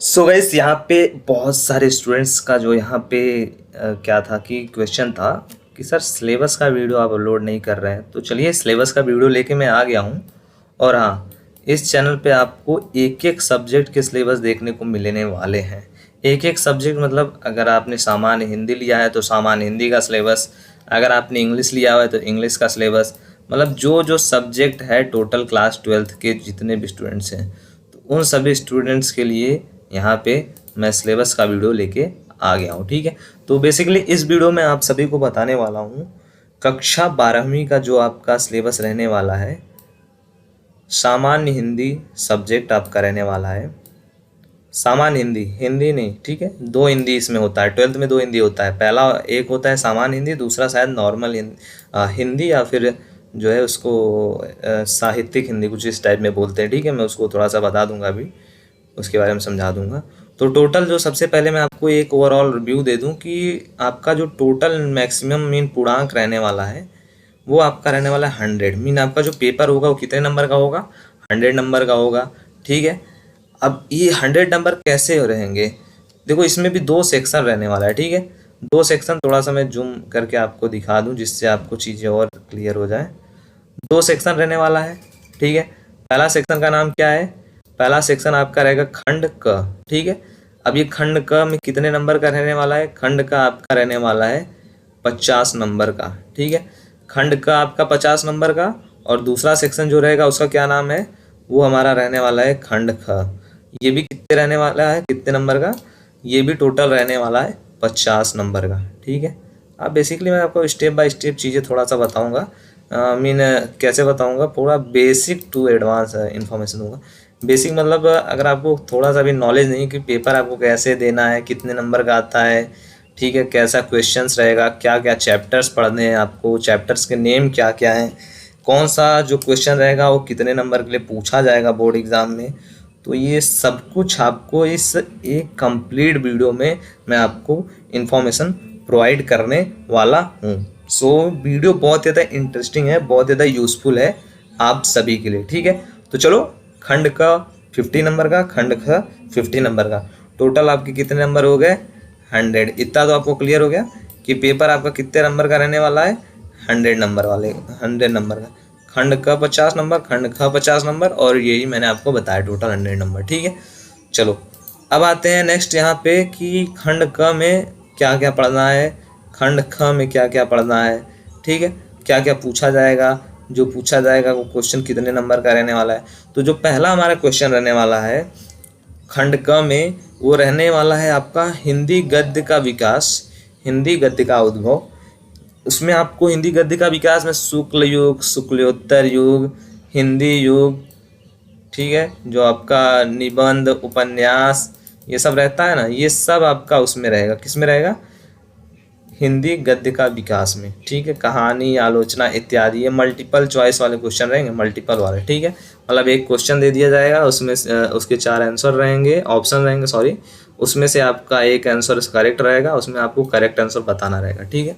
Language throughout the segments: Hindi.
सो गाइस यहाँ पे बहुत सारे स्टूडेंट्स का जो यहाँ पे क्या था कि क्वेश्चन था कि सर सिलेबस का वीडियो आप अपलोड नहीं कर रहे हैं। तो चलिए सिलेबस का वीडियो लेके मैं आ गया हूँ। और हाँ, इस चैनल पे आपको एक एक सब्जेक्ट के सिलेबस देखने को मिलने वाले हैं। एक एक सब्जेक्ट मतलब अगर आपने सामान्य हिंदी लिया है तो सामान्य हिंदी का सिलेबस, अगर आपने इंग्लिश लिया हुआ है तो इंग्लिश का सिलेबस, मतलब जो जो सब्जेक्ट है टोटल क्लास 12th के जितने भी स्टूडेंट्स हैं तो उन सभी स्टूडेंट्स के लिए यहाँ पे मैं सिलेबस का वीडियो लेके आ गया हूँ। ठीक है, तो बेसिकली इस वीडियो में आप सभी को बताने वाला हूँ कक्षा 12वीं का जो आपका सिलेबस रहने वाला है, सामान्य हिंदी सब्जेक्ट आपका रहने वाला है। सामान्य हिंदी, हिंदी नहीं, ठीक है, दो हिंदी इसमें होता है, 12th में दो हिंदी होता है। पहला एक होता है सामान्य हिंदी, दूसरा शायद नॉर्मल हिंदी या फिर जो है उसको साहित्यिक हिंदी कुछ इस टाइप में बोलते हैं। ठीक है, मैं उसको थोड़ा सा बता दूंगा, अभी उसके बारे में समझा दूंगा। तो टोटल जो सबसे पहले मैं आपको एक ओवरऑल रिव्यू दे दूं कि आपका जो टोटल मैक्सिमम मीन पूर्णांक रहने वाला है वो आपका रहने वाला है 100। मीन आपका जो पेपर होगा वो कितने नंबर का होगा? 100 नंबर का होगा। ठीक है, अब ये 100 नंबर कैसे रहेंगे? देखो इसमें भी दो सेक्शन रहने वाला है। ठीक है, दो सेक्शन थोड़ा सा मैं जूम करके आपको दिखा दूं जिससे आपको चीज़ें और क्लियर हो जाए। दो सेक्शन रहने वाला है। ठीक है, पहला सेक्शन का नाम क्या है? पहला सेक्शन आपका रहेगा खंड क। ठीक है, अब ये खंड क में कितने नंबर का रहने वाला है? खंड का आपका रहने वाला है 50 नंबर का। ठीक है, खंड का आपका 50 नंबर का। और दूसरा सेक्शन जो रहेगा उसका क्या नाम है? वो हमारा रहने वाला है खंड ख। ये भी कितने रहने वाला है, कितने नंबर का? ये भी टोटल रहने वाला है 50 नंबर का। ठीक है, अब बेसिकली मैं आपको स्टेप बाय स्टेप चीज़ें थोड़ा सा बताऊंगा। मीन कैसे बताऊंगा, पूरा बेसिक टू एडवांस इन्फॉर्मेशन दूंगा। बेसिक मतलब अगर आपको थोड़ा सा भी नॉलेज नहीं कि पेपर आपको कैसे देना है, कितने नंबर का आता है, ठीक है, कैसा क्वेश्चंस रहेगा, क्या क्या चैप्टर्स पढ़ने हैं आपको, चैप्टर्स के नेम क्या क्या हैं, कौन सा जो क्वेश्चन रहेगा वो कितने नंबर के लिए पूछा जाएगा बोर्ड एग्ज़ाम में, तो ये सब कुछ आपको इस एक कंप्लीट वीडियो में मैं आपको इन्फॉर्मेशन प्रोवाइड करने वाला हूँ। सो वीडियो बहुत ज़्यादा इंटरेस्टिंग है, बहुत ज़्यादा यूज़फुल है आप सभी के लिए। ठीक है, तो चलो खंड का 50 नंबर का, खंड का 50 नंबर का, टोटल आपके कितने नंबर हो गए? 100। इतना तो आपको क्लियर हो गया कि पेपर आपका कितने नंबर का रहने वाला है? 100 नंबर वाले, 100 नंबर का। खंड का 50 नंबर, खंड का 50 नंबर, और यही मैंने आपको बताया टोटल 100 नंबर। ठीक है, चलो अब आते हैं नेक्स्ट यहाँ पे कि खंड क में क्या क्या पढ़ना है, खंड ख में क्या क्या पढ़ना है। ठीक है, क्या क्या पूछा जाएगा, जो पूछा जाएगा वो क्वेश्चन कितने नंबर का रहने वाला है। तो जो पहला हमारा क्वेश्चन रहने वाला है खंड क में, वो रहने वाला है आपका हिंदी गद्य का विकास, हिंदी गद्य का उद्भव। उसमें आपको हिंदी गद्य का विकास में शुक्ल युग, शुक्लोत्तर युग, हिंदी युग, ठीक है, जो आपका निबंध, उपन्यास, ये सब रहता है ना, ये सब आपका उसमें रहेगा। किस में रहेगा? हिंदी गद्य का विकास में। ठीक है, कहानी, आलोचना इत्यादि, ये मल्टीपल चॉइस वाले क्वेश्चन रहेंगे, मल्टीपल वाले। ठीक है, मतलब एक क्वेश्चन दे दिया जाएगा, उसमें उसके 4 आंसर रहेंगे, ऑप्शन रहेंगे, सॉरी, उसमें से आपका एक आंसर करेक्ट रहेगा, उसमें आपको करेक्ट आंसर बताना रहेगा। ठीक है,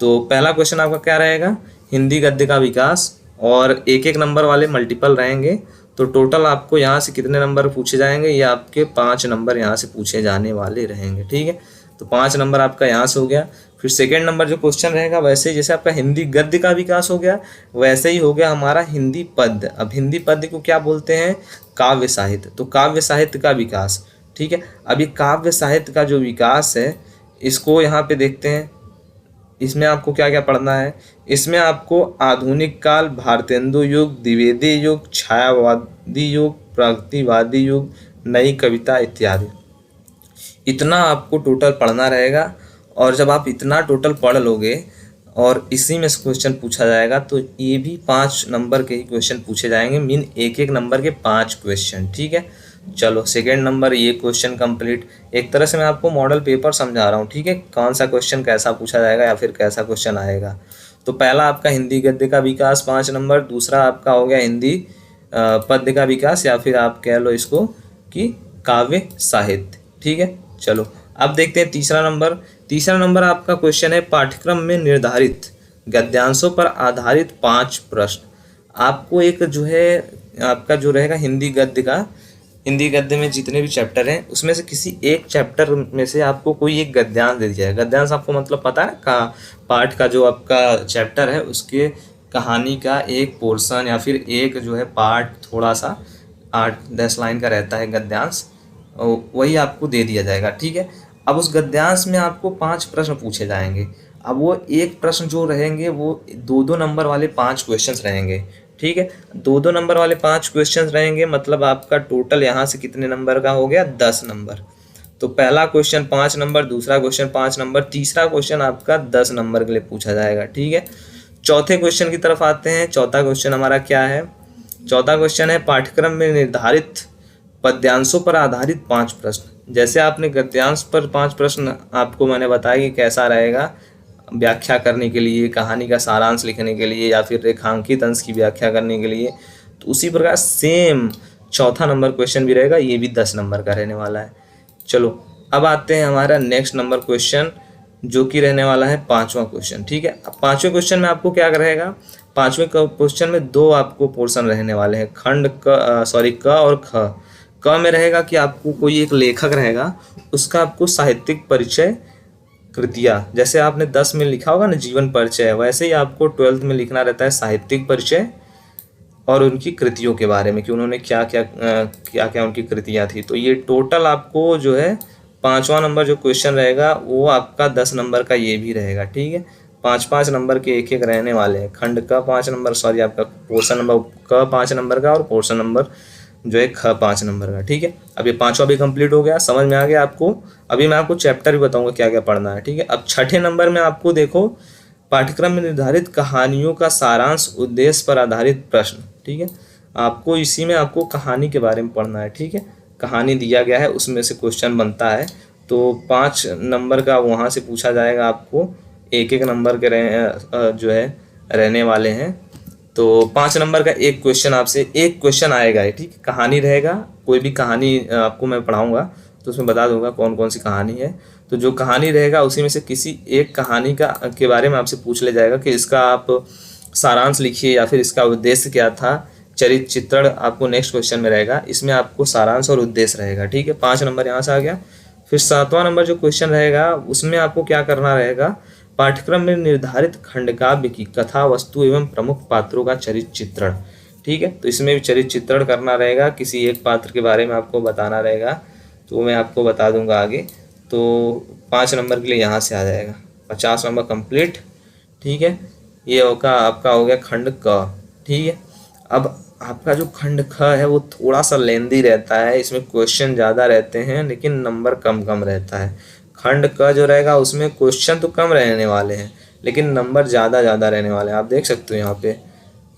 तो पहला क्वेश्चन आपका क्या रहेगा? हिंदी गद्य का विकास, और एक एक नंबर वाले मल्टीपल रहेंगे। तो टोटल आपको यहाँ से कितने नंबर पूछे जाएंगे? ये आपके 5 नंबर यहाँ से पूछे जाने वाले रहेंगे। ठीक है, तो 5 नंबर आपका यहाँ से हो गया। फिर सेकेंड नंबर जो क्वेश्चन रहेगा, वैसे ही जैसे आपका हिंदी गद्य का विकास हो गया, वैसे ही हो गया हमारा हिंदी पद्य। अब हिंदी पद्य को क्या बोलते हैं? काव्य साहित्य। तो काव्य साहित्य का विकास। ठीक है, अब ये काव्य साहित्य का जो विकास है, इसको यहाँ पे देखते हैं। इसमें आपको क्या क्या पढ़ना है? इसमें आपको आधुनिक काल, भारतेंदु युग, द्विवेदी युग, छायावादी युग, प्रगतिवादी युग, नई कविता इत्यादि, इतना आपको टोटल पढ़ना रहेगा। और जब आप इतना टोटल पढ़ लोगे और इसी में से क्वेश्चन पूछा जाएगा, तो ये भी 5 नंबर के ही क्वेश्चन पूछे जाएंगे, मीन एक एक नंबर के 5 क्वेश्चन। ठीक है, चलो सेकेंड नंबर ये क्वेश्चन कंप्लीट। एक तरह से मैं आपको मॉडल पेपर समझा रहा हूँ। ठीक है, कौन सा क्वेश्चन कैसा पूछा जाएगा या फिर कैसा क्वेश्चन आएगा। तो पहला आपका हिंदी गद्य का विकास 5 नंबर, दूसरा आपका हो गया हिंदी पद्य का विकास, या फिर आप कह लो इसको कि काव्य साहित्य। ठीक है, चलो अब देखते हैं तीसरा नंबर। तीसरा नंबर आपका क्वेश्चन है पाठ्यक्रम में निर्धारित गद्यांशों पर आधारित 5 प्रश्न। आपको एक जो है आपका जो रहेगा हिंदी गद्य का हिंदी गद्य में जितने भी चैप्टर हैं उसमें से किसी एक चैप्टर में से आपको कोई एक गद्यांश दे दिया है। गद्यांश आपको मतलब पता है का पाठ का जो आपका चैप्टर है उसके कहानी का एक पोर्शन या फिर एक जो है पार्ट थोड़ा सा 8-10 लाइन का रहता है गद्यांश, वही आपको दे दिया जाएगा। ठीक है, अब उस गद्यांश में आपको 5 प्रश्न पूछे जाएंगे। अब वो एक प्रश्न जो रहेंगे वो 2-2 नंबर वाले 5 क्वेश्चंस रहेंगे। ठीक है, 2-2 नंबर वाले 5 क्वेश्चंस रहेंगे, मतलब आपका टोटल यहाँ से कितने नंबर का हो गया, 10 नंबर। तो पहला क्वेश्चन 5 नंबर, दूसरा क्वेश्चन 5 नंबर, तीसरा क्वेश्चन आपका 10 नंबर के लिए पूछा जाएगा। ठीक है, चौथे क्वेश्चन की तरफ आते हैं। चौथा क्वेश्चन हमारा क्या है, चौथा क्वेश्चन है पाठ्यक्रम में निर्धारित पद्यांशों पर आधारित 5 प्रश्न। जैसे आपने गद्यांश पर 5 प्रश्न आपको मैंने बताया कि कैसा रहेगा, व्याख्या करने के लिए, कहानी का सारांश लिखने के लिए या फिर रेखांकित अंश की व्याख्या करने के लिए, तो उसी प्रकार सेम चौथा नंबर क्वेश्चन भी रहेगा, ये भी 10 नंबर का रहने वाला है। चलो अब आते हैं हमारा नेक्स्ट नंबर क्वेश्चन जो कि रहने वाला है 5वां क्वेश्चन। ठीक है, अब 5वें क्वेश्चन में आपको क्या रहेगा, 5वें क्वेश्चन में 2 आपको पोर्शन रहने वाले हैं, खंड क और ख। क में रहेगा कि आपको कोई एक लेखक रहेगा, उसका आपको साहित्यिक परिचय कृतियाँ, जैसे आपने 10 में लिखा होगा ना जीवन परिचय, वैसे ही आपको 12th में लिखना रहता है साहित्यिक परिचय और उनकी कृतियों के बारे में कि उन्होंने क्या क्या उनकी कृतियाँ थी। तो ये टोटल आपको जो है 5वां नंबर जो क्वेश्चन रहेगा वो आपका 10 नंबर का ये भी रहेगा। ठीक है, 5-5 नंबर के एक एक रहने वाले हैं। खंड का 5 नंबर, सॉरी आपका पोर्शन नंबर क 5 नंबर का और पोर्शन नंबर जो है ख 5 नंबर का। ठीक है, अब ये 5वां भी कंप्लीट हो गया, समझ में आ गया आपको। अभी मैं आपको चैप्टर भी बताऊंगा क्या क्या पढ़ना है। ठीक है, अब 6ठे नंबर में आपको देखो पाठ्यक्रम में निर्धारित कहानियों का सारांश उद्देश्य पर आधारित प्रश्न। ठीक है, आपको इसी में आपको कहानी के बारे में पढ़ना है। ठीक है, कहानी दिया गया है उसमें से क्वेश्चन बनता है, तो 5 नंबर का वहाँ से पूछा जाएगा आपको, एक एक नंबर के जो है रहने वाले हैं। तो 5 नंबर का एक क्वेश्चन आपसे एक क्वेश्चन आएगा। ठीक है, कहानी रहेगा, कोई भी कहानी आपको मैं पढ़ाऊँगा तो उसमें बता दूंगा कौन कौन सी कहानी है। तो जो कहानी रहेगा उसी में से किसी एक कहानी का के बारे में आपसे पूछ ले जाएगा कि इसका आप सारांश लिखिए या फिर इसका उद्देश्य क्या था। चरित्र चित्रण आपको नेक्स्ट क्वेश्चन में रहेगा, इसमें आपको सारांश और उद्देश्य रहेगा। ठीक है, 5 नंबर यहाँ से आ गया। फिर 7वां नंबर जो क्वेश्चन रहेगा उसमें आपको क्या करना रहेगा, पाठ्यक्रम में निर्धारित खंडकाव्य की कथा वस्तु एवं प्रमुख पात्रों का चरित्र चित्रण। ठीक है, तो इसमें भी चरित्र चित्रण करना रहेगा, किसी एक पात्र के बारे में आपको बताना रहेगा, तो मैं आपको बता दूंगा आगे। तो 5 नंबर के लिए यहाँ से आ जाएगा, 50 नंबर कंप्लीट। ठीक है, ये होगा आपका हो गया खंड क। ठीक है, अब आपका जो खंड ख है वो थोड़ा सा लेंदी रहता है, इसमें क्वेश्चन ज़्यादा रहते हैं लेकिन नंबर कम कम रहता है। खंड क जो रहेगा उसमें क्वेश्चन तो कम रहने वाले हैं लेकिन नंबर ज़्यादा रहने वाले हैं। आप देख सकते हो यहाँ पे,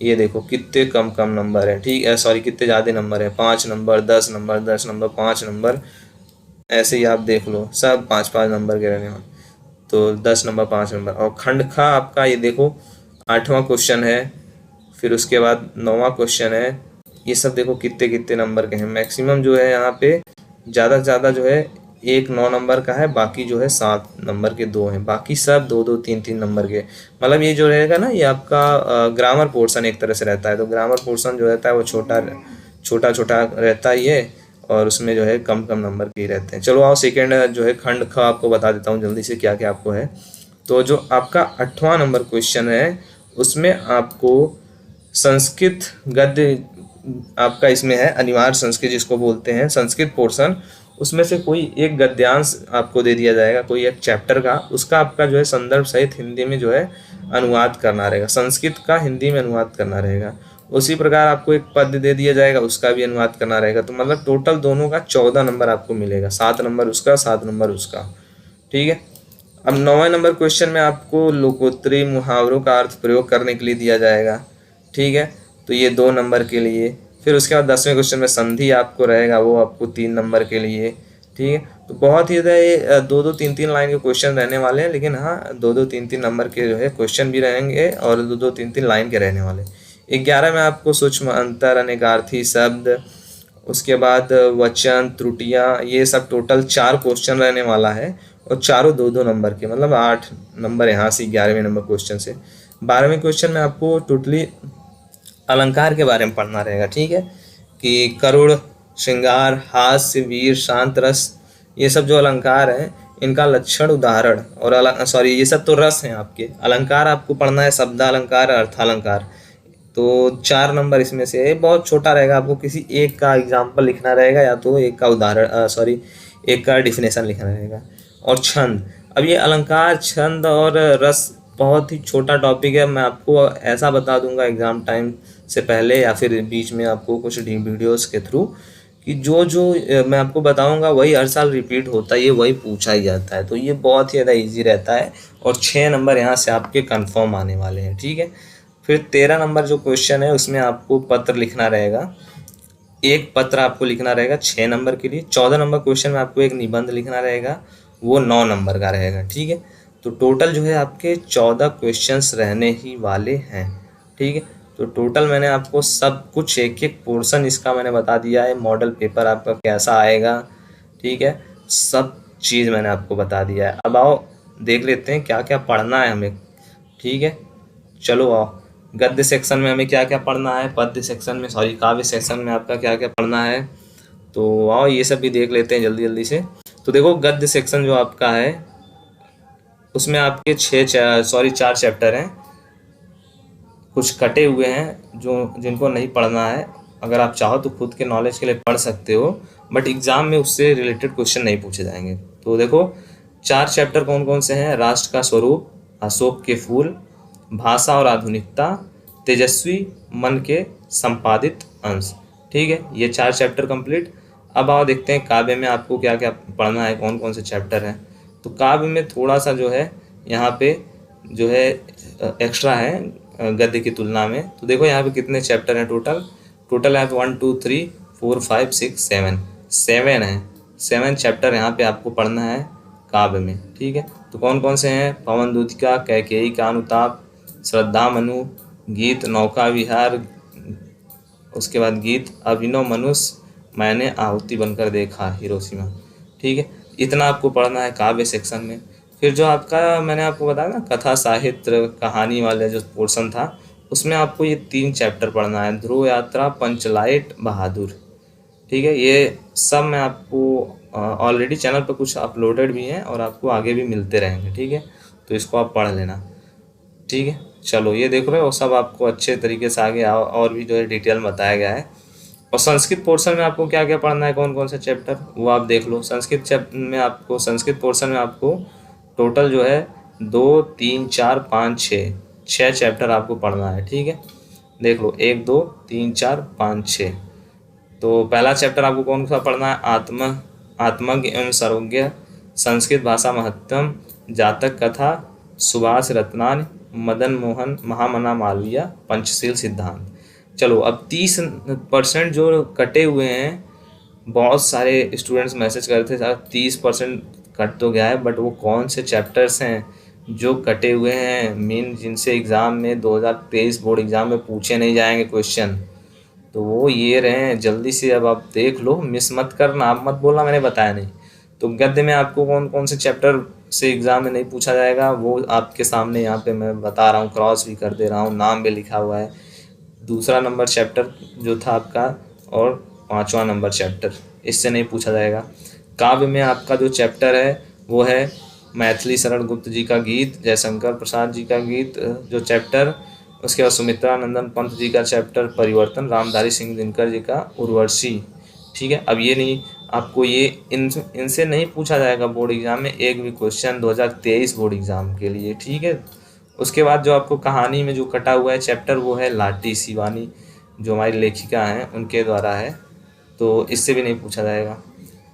ये देखो कितने कम कम नंबर है। ठीक है, सॉरी कितने ज़्यादा नंबर है, 5 नंबर, 10 नंबर, 10 नंबर, 5 नंबर, ऐसे ही आप देख लो सब 5-5 नंबर के रहने वाले। तो 10 नंबर, 5 नंबर। और खंड खा आपका ये देखो 8वां क्वेश्चन है, फिर उसके बाद 9वां क्वेश्चन है। ये सब देखो कितने कितने नंबर के हैं। मैक्सिमम जो है यहाँ पे ज़्यादा से ज़्यादा जो है एक 9 नंबर का है, बाकी जो है 7 नंबर के 2 हैं, बाकी सब 2-2, 3-3 नंबर के। मतलब ये जो रहेगा ना, ये आपका ग्रामर पोर्शन एक तरह से रहता है। तो ग्रामर पोर्शन जो रहता है वो छोटा छोटा रहता ही है और उसमें जो है कम कम नंबर के ही रहते हैं। चलो आओ सेकेंड जो है खंड ख आपको बता देता हूँ जल्दी से क्या क्या आपको है। तो जो आपका 8वां नंबर क्वेश्चन है उसमें आपको संस्कृत गद्य आपका इसमें है, अनिवार्य संस्कृत जिसको बोलते हैं, संस्कृत पोर्शन, उसमें से कोई एक गद्यांश आपको दे दिया जाएगा कोई एक चैप्टर का, उसका आपका जो है संदर्भ सहित हिंदी में जो है अनुवाद करना रहेगा, संस्कृत का हिंदी में अनुवाद करना रहेगा। उसी प्रकार आपको एक पद्य दे दिया जाएगा, उसका भी अनुवाद करना रहेगा। तो मतलब टोटल दोनों का 14 नंबर आपको मिलेगा, 7 नंबर उसका, 7 नंबर उसका। ठीक है, अब 9वें नंबर क्वेश्चन में आपको लोकोत्तरी मुहावरों का अर्थ प्रयोग करने के लिए दिया जाएगा। ठीक है, तो ये 2 नंबर के लिए। फिर उसके बाद 10वें क्वेश्चन में संधि आपको रहेगा, वो आपको 3 नंबर के लिए। ठीक है, तो बहुत ही ये 2-2, 3-3 लाइन के क्वेश्चन रहने वाले हैं, लेकिन हाँ 2-2, 3-3 नंबर के जो है क्वेश्चन भी रहेंगे और 2-2, 3-3 लाइन के रहने वाले। 11 में आपको सूक्ष्म अंतर, अनेकार्थी शब्द, उसके बाद वचन, त्रुटियाँ, ये सब टोटल 4 क्वेश्चन रहने वाला है और चारों 2-2 नंबर के, मतलब 8 नंबर यहाँ से 11वें नंबर क्वेश्चन से। 12वें क्वेश्चन में आपको टोटली अलंकार के बारे में पढ़ना रहेगा। ठीक है, कि करुण श्रृंगार, हास्य, वीर, शांत, रस, ये सब जो अलंकार हैं इनका लक्षण, उदाहरण और सॉरी ये सब तो रस हैं आपके। अलंकार आपको पढ़ना है शब्दालंकार, अर्थालंकार। तो 4 नंबर इसमें से बहुत छोटा रहेगा, आपको किसी एक का एग्जाम्पल लिखना रहेगा या तो एक का उदाहरण सॉरी एक का डिफिनेशन लिखना रहेगा। और छंद, अब ये अलंकार, छंद और रस बहुत ही छोटा टॉपिक है। मैं आपको ऐसा बता दूंगा एग्ज़ाम टाइम से पहले या फिर बीच में आपको कुछ वीडियोस के थ्रू कि जो जो मैं आपको बताऊंगा वही हर साल रिपीट होता है, ये वही पूछा ही जाता है। तो ये बहुत ही ज़्यादा ईजी रहता है और 6 नंबर यहाँ से आपके कन्फर्म आने वाले हैं, ठीक है। फिर 13 नंबर जो क्वेश्चन है उसमें आपको पत्र लिखना रहेगा, एक पत्र आपको लिखना रहेगा 6 नंबर के लिए। 14 नंबर क्वेश्चन में आपको एक निबंध लिखना रहेगा, वो 9 नंबर का रहेगा, ठीक है। तो टोटल जो है आपके 14 क्वेश्चंस रहने ही वाले हैं, ठीक है। तो टोटल मैंने आपको सब कुछ एक एक पोर्शन इसका मैंने बता दिया है, मॉडल पेपर आपका कैसा आएगा, ठीक है, सब चीज़ मैंने आपको बता दिया है। अब आओ देख लेते हैं क्या क्या पढ़ना है हमें, ठीक है। चलो आओ, गद्य सेक्शन में हमें क्या क्या पढ़ना है, पद्य सेक्शन में सॉरी काव्य सेक्शन में आपका क्या क्या पढ़ना है, तो आओ ये सब भी देख लेते हैं जल्दी जल्दी से। तो देखो गद्य सेक्शन जो आपका है उसमें आपके 4 चैप्टर हैं, कुछ कटे हुए हैं जो जिनको नहीं पढ़ना है। अगर आप चाहो तो खुद के नॉलेज के लिए पढ़ सकते हो, बट एग्जाम में उससे रिलेटेड क्वेश्चन नहीं पूछे जाएंगे। तो देखो 4 चैप्टर कौन कौन से हैं, राष्ट्र का स्वरूप, अशोक के फूल, भाषा और आधुनिकता, तेजस्वी मन के संपादित अंश, ठीक है, ये 4 चैप्टर कंप्लीट। अब आओ देखते हैं काव्य में आपको क्या क्या पढ़ना है, कौन कौन से चैप्टर हैं। तो काव्य में थोड़ा सा जो है यहाँ पे जो है एक्स्ट्रा है गद्य की तुलना में। तो देखो यहाँ पे कितने चैप्टर हैं टोटल यहाँ पे 1 2 3 4 5 6 7 है, 7 चैप्टर यहाँ पे आपको पढ़ना है काव्य में, ठीक है। तो कौन कौन से हैं, पवन दूतिका, कैकेयी का अनुताप, श्रद्धा मनु, गीत नौका विहार, उसके बाद गीत अभिनव मनुष्य, मैंने आहुति बनकर देखा, हिरोशिमा, ठीक है। इतना आपको पढ़ना है काव्य सेक्शन में। फिर जो आपका मैंने आपको बताया ना कथा साहित्य कहानी वाले जो पोर्शन था उसमें आपको ये 3 चैप्टर पढ़ना है, ध्रुव यात्रा, पंचलाइट, बहादुर, ठीक है। ये सब मैं आपको ऑलरेडी चैनल पर कुछ अपलोडेड भी हैं और आपको आगे भी मिलते रहेंगे, ठीक है। तो इसको आप पढ़ लेना, ठीक है। चलो ये देख रहे हो सब आपको अच्छे तरीके से आगे और भी जो है डिटेल में बताया गया है। और संस्कृत पोर्शन में आपको क्या क्या पढ़ना है, कौन कौन से चैप्टर, वो आप देख लो। संस्कृत पोर्शन में आपको टोटल जो है 2 3 4 5 6 चैप्टर आपको पढ़ना है, ठीक है। देख लो 1 2 3 4 5 6। तो पहला चैप्टर आपको कौन सा पढ़ना है, आत्मज्ञ एवं सर्वज्ञ, संस्कृत भाषा महत्तम, जातक कथा, सुभाष रत्नान, मदन मोहन महामना मालवीय, पंचशील सिद्धांत। चलो अब 30% जो कटे हुए हैं, बहुत सारे स्टूडेंट्स मैसेज कर रहे थे सर 30% कट तो गया है, बट वो कौन से चैप्टर्स हैं जो कटे हुए हैं मेन, जिनसे एग्ज़ाम में 2023 बोर्ड एग्ज़ाम में पूछे नहीं जाएंगे क्वेश्चन, तो वो ये रहे हैं। जल्दी से अब आप देख लो, मिस मत करना, आप मत बोलना मैंने बताया नहीं। तो गद्य में आपको कौन कौन से चैप्टर से एग्ज़ाम में नहीं पूछा जाएगा वो आपके सामने यहाँ पे मैं बता रहा हूँ, क्रॉस भी कर दे रहा हूँ, नाम भी लिखा हुआ है। दूसरा नंबर चैप्टर जो था आपका और 5वां नंबर चैप्टर, इससे नहीं पूछा जाएगा। काव्य में आपका जो चैप्टर है वो है मैथिली शरण गुप्त जी का गीत, जयशंकर प्रसाद जी का गीत जो चैप्टर, उसके बाद सुमित्रा नंदन पंत जी का चैप्टर परिवर्तन, रामधारी सिंह दिनकर जी का उर्वशी, ठीक है। अब ये नहीं आपको ये इनसे नहीं पूछा जाएगा बोर्ड एग्जाम में एक भी क्वेश्चन 2023 बोर्ड एग्जाम के लिए, ठीक है। उसके बाद जो आपको कहानी में जो कटा हुआ है चैप्टर वो है लाटी शिवानी, जो हमारी लेखिका हैं उनके द्वारा है, तो इससे भी नहीं पूछा जाएगा।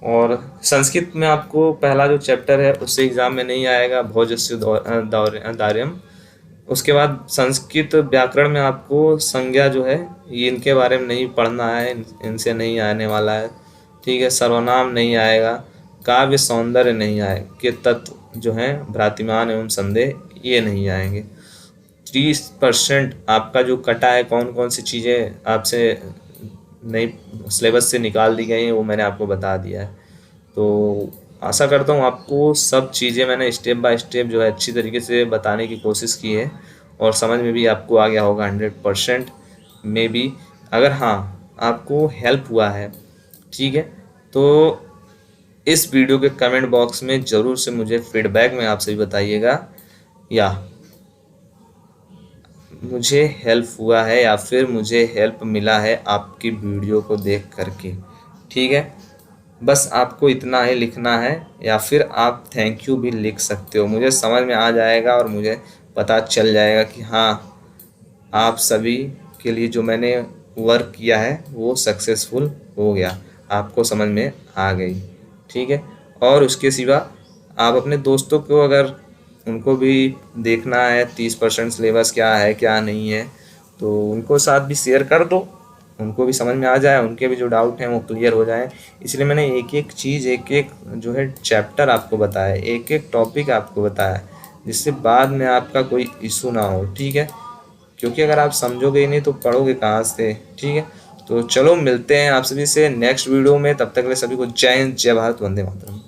और संस्कृत में आपको पहला जो चैप्टर है उससे एग्ज़ाम में नहीं आएगा, भोजस्य दार्यम। उसके बाद संस्कृत व्याकरण में आपको संज्ञा जो है ये इनके बारे में नहीं पढ़ना है, इनसे नहीं आने वाला है, ठीक है। सर्वनाम नहीं आएगा, काव्य सौंदर्य नहीं आए के तत्व जो हैं भ्रातिमान एवं संदेह ये नहीं आएंगे। 30% आपका जो कटा है, कौन कौन सी चीज़ें आपसे नई सिलेबस से निकाल दी गई हैं वो मैंने आपको बता दिया है। तो आशा करता हूँ आपको सब चीज़ें मैंने स्टेप बाय स्टेप जो है अच्छी तरीके से बताने की कोशिश की है और समझ में भी आपको आ गया होगा 100% में भी। अगर हाँ आपको हेल्प हुआ है ठीक है, तो इस वीडियो के कमेंट बॉक्स में ज़रूर से मुझे फीडबैक में आप सभी बताइएगा, या मुझे हेल्प हुआ है या फिर मुझे हेल्प मिला है आपकी वीडियो को देख करके। ठीक है, बस आपको इतना ही लिखना है, या फिर आप थैंक यू भी लिख सकते हो, मुझे समझ में आ जाएगा और मुझे पता चल जाएगा कि हाँ, आप सभी के लिए जो मैंने वर्क किया है वो सक्सेसफुल हो गया, आपको समझ में आ गई। ठीक है, और उसके सिवा आप अपने दोस्तों को, अगर उनको भी देखना है 30% सिलेबस क्या है क्या नहीं है, तो उनको साथ भी शेयर कर दो, उनको भी समझ में आ जाए, उनके भी जो डाउट हैं वो क्लियर हो जाए। इसलिए मैंने एक एक चीज़, एक एक जो है चैप्टर आपको बताया, एक एक टॉपिक आपको बताया, जिससे बाद में आपका कोई इशू ना हो। ठीक है, क्योंकि अगर आप समझोगे ही नहीं तो पढ़ोगे कहाँ से। ठीक है, तो चलो मिलते हैं आप सभी से नेक्स्ट वीडियो में, तब तक के लिए सभी को जय हिंद, जय भारत, वंदे मातरम।